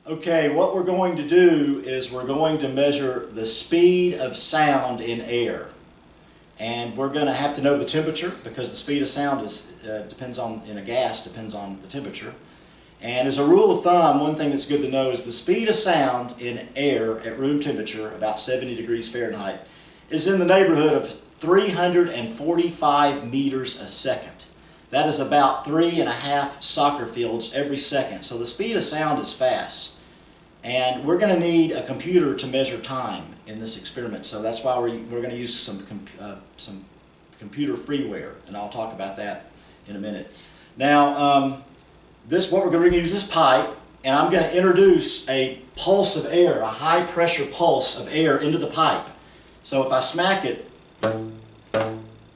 Okay, what we're going to do is we're going to measure the speed of sound in air. And we're going to have to know the temperature because the speed of sound is depends on, in a gas, depends on the temperature. And as a rule of thumb, one thing that's good to know is the speed of sound in air at room temperature, about 70 degrees Fahrenheit, is in the neighborhood of 345 meters a second. That is about 3.5 soccer fields every second. So the speed of sound is fast. And we're going to need a computer to measure time in this experiment. So that's why we're going to use some computer freeware. And I'll talk about that in a minute. Now, what we're going to use this pipe, and I'm going to introduce a pulse of air, a high pressure pulse of air into the pipe. So if I smack it,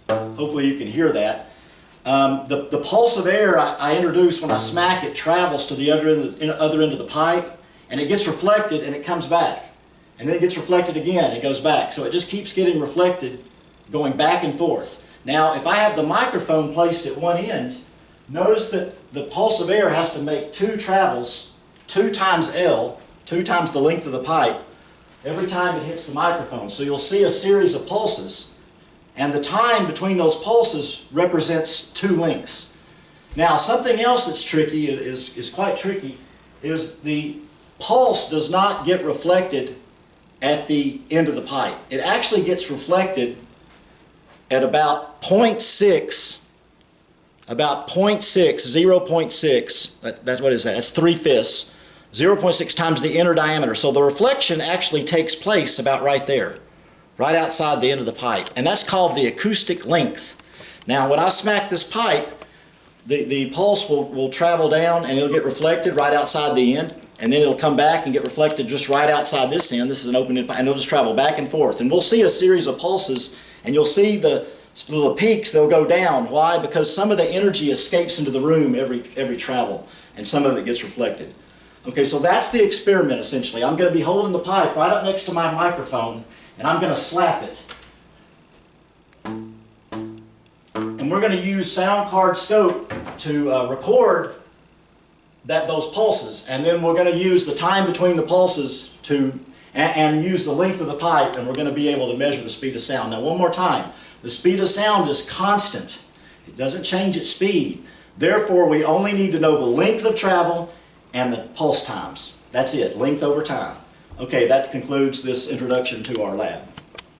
hopefully you can hear that. The pulse of air I introduce when I smack it travels to the other end of the pipe, and it gets reflected and it comes back. And then it gets reflected again, it goes back. So it just keeps getting reflected, going back and forth. Now if I have the microphone placed at one end, notice that the pulse of air has to make two travels, 2 times L, 2 times the length of the pipe, every time it hits the microphone. So you'll see a series of pulses, and the time between those pulses represents 2 lengths. Now something else that's tricky, is quite tricky, is the pulse does not get reflected at the end of the pipe. It actually gets reflected at about 0.6, 0.6, that's what is that? That's 3/5, 0.6 times the inner diameter. So the reflection actually takes place about right there, right outside the end of the pipe. And that's called the acoustic length. Now when I smack this pipe, the pulse will travel down and it'll get reflected right outside the end, and then it'll come back and get reflected just right outside this end. This is an open end, and it'll just travel back and forth. And we'll see a series of pulses, and you'll see the little peaks, they'll go down. Why? Because some of the energy escapes into the room every travel, and some of it gets reflected. Okay, so that's the experiment essentially. I'm going to be holding the pipe right up next to my microphone, and I'm going to slap it. And we're going to use sound card scope to record those pulses, and then we're going to use the time between the pulses and use the length of the pipe, and we're going to be able to measure the speed of sound. Now one more time, the speed of sound is constant. It doesn't change its speed. Therefore, we only need to know the length of travel and the pulse times. That's it, length over time. Okay, that concludes this introduction to our lab.